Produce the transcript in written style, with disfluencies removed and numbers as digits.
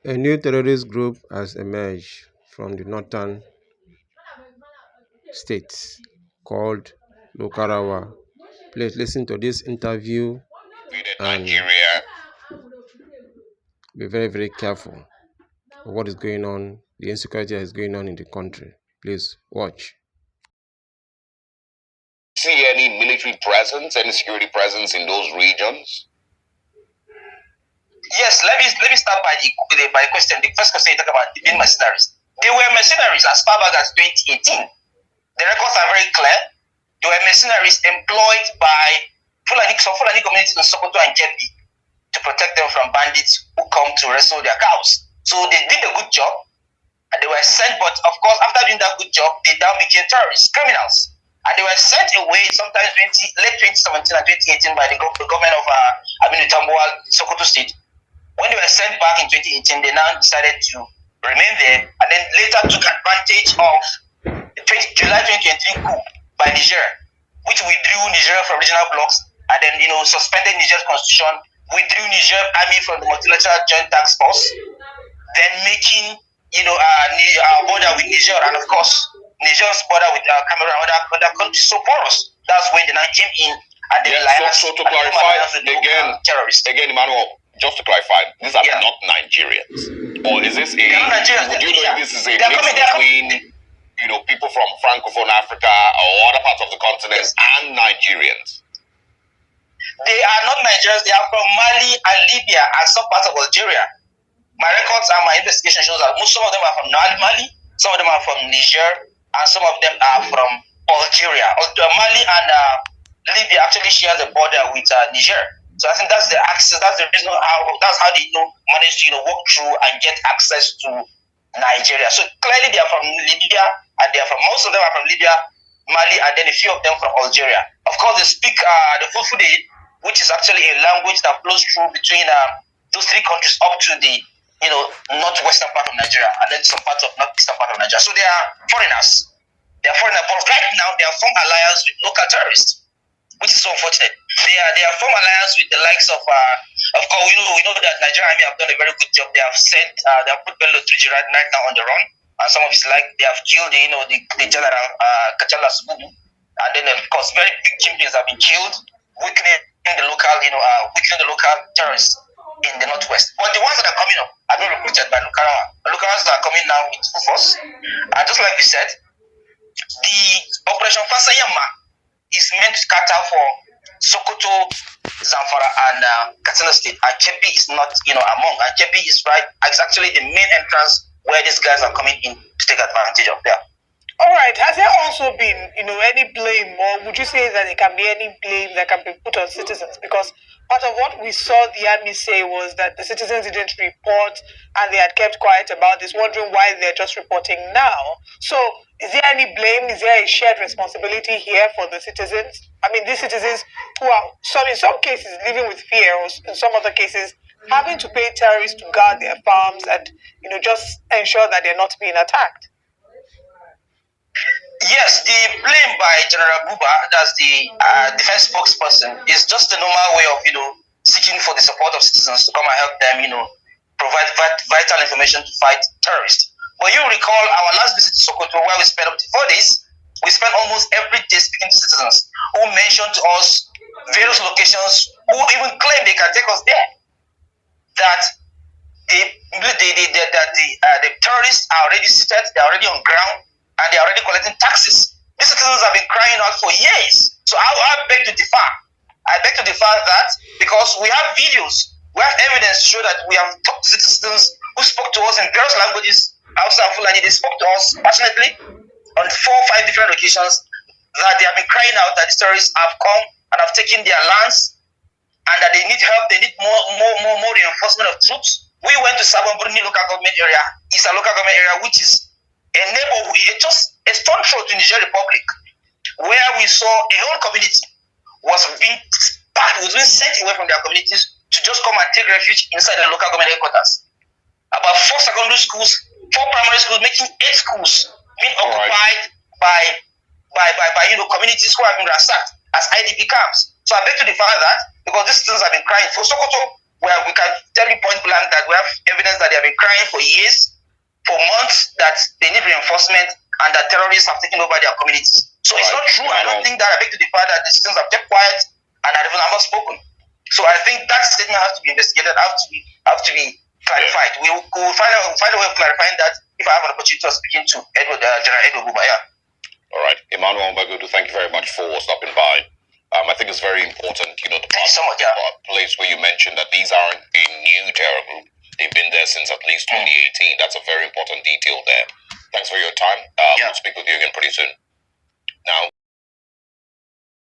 A new terrorist group has emerged from the northern states called LUKARAWA. Please listen to this interview and Nigeria. be very, very careful of what is going on, the insecurity that is going on in the country. Please watch. See any military presence, any security presence in those regions? Yes, let me start by the question. The first question you talk about being mercenaries. They were mercenaries as far back as 2018. The records are very clear. They were mercenaries employed by some Fulani communities in Sokoto and Kebbi to protect them from bandits who come to wrestle their cows. So they did a good job, and they were sent. But of course, after doing that good job, they now became terrorists, criminals, and they were sent away sometimes late 2017 and 2018 by the government of Aminu Tambuwal, Sokoto State. When they were sent back in 2018, they now decided to remain there, and then later took advantage of the July 2023 coup by Niger, which withdrew Nigeria from regional blocks, and then suspended Niger's constitution, withdrew Niger army from the multilateral joint task force, then making our border with Niger, and of course Niger's border with Cameroon and other countries so porous. That's when they now came in and they So to clarify terrorists. Again, Emmanuel, just to clarify, these are not Nigerians, or is this a? Would you know if this is a mix between people from Francophone Africa or other parts of the continent and Nigerians? They are not Nigerians. They are from Mali and Libya and some parts of Algeria. My records and my investigation shows that some of them are from Mali, some of them are from Niger, and some of them are from Algeria. Mali and Libya actually share the border with Niger. So I think that's the access. That's the reason that's how they manage to walk through and get access to Nigeria. So clearly they are from Libya, and they are from most of them are from Libya, Mali, and then a few of them from Algeria. Of course, they speak the Fulfulde, which is actually a language that flows through between those three countries up to the northwestern part of Nigeria, and then some parts of northeastern part of Nigeria. So they are foreigners. They are foreigners, but right now they are formed alliance with local terrorists, which is so unfortunate. They are formed alliance with the likes of course we know that Nigerian army have done a very good job. They have sent they have put Bello Turji right now on the run, and some of his they have killed the general Kachala Sububu, and then of course very big champions have been killed, weakening the local terrorists in the northwest. But the ones that are coming up are being recruited by Lukarawa. Lukarawas are coming now with full force, and just like we said, the Operation Fasayama is meant to cater for Sokoto, Zamfara, and Katsina State. And Kebbi is not, among. And Kebbi is right. It's actually the main entrance where these guys are coming in to take advantage of them. All right. Has there also been, any blame, or would you say that there can be any blame that can be put on citizens? Because part of what we saw the army say was that the citizens didn't report and they had kept quiet about this, wondering why they're just reporting now. So is there any blame? Is there a shared responsibility here for the citizens? I mean, these citizens who are, in some cases, living with fear, or in some other cases, having to pay terrorists to guard their farms and, just ensure that they're not being attacked. Yes, the blame by General Buba, that's the defense spokesperson, is just the normal way of, seeking for the support of citizens to come and help them, provide vital information to fight terrorists. But you recall our last visit to Sokoto, where we spent up to 4 days. We spent almost every day speaking to citizens who mentioned to us various locations, who even claim they can take us there. That the terrorists are already seated, they're already on ground, and they're already collecting taxes. These citizens have been crying out for years. So I beg to differ. I beg to differ that because we have videos, we have evidence to show that we have talked to citizens who spoke to us in various languages outside Fulani. They spoke to us passionately on 4 or 5 different occasions that they have been crying out that the terrorists have come and have taken their lands and that they need help, they need more reinforcement of troops. We went to Sabon-Burni local government area. It's a local government area which is a neighborhood, just a stone throw to Niger Republic, where we saw a whole community was being sent away from their communities to just come and take refuge inside the local government headquarters. About 4 secondary schools, 4 primary schools, making 8 schools being occupied by communities who have been ransacked as IDP camps. So I beg to defy that because these citizens have been crying for Sokoto. where we can tell you point blank that we have evidence that they have been crying for years, for months, that they need reinforcement and that terrorists have taken over their communities. So it's not true. I don't think that. I beg to differ that the citizens have kept quiet and have not spoken. So I think that statement has to be investigated, have to be clarified. We will find a way of clarifying that if I have an opportunity of speaking to General Edward Bubaya. All right, Emmanuel Mbagodu, thank you very much for stopping by. I think it's very important, to Thanks so much, a place where you mentioned that these aren't a new terror group. They've been there since at least 2018. That's a very important detail there. Thanks for your time. We'll speak with you again pretty soon. Now.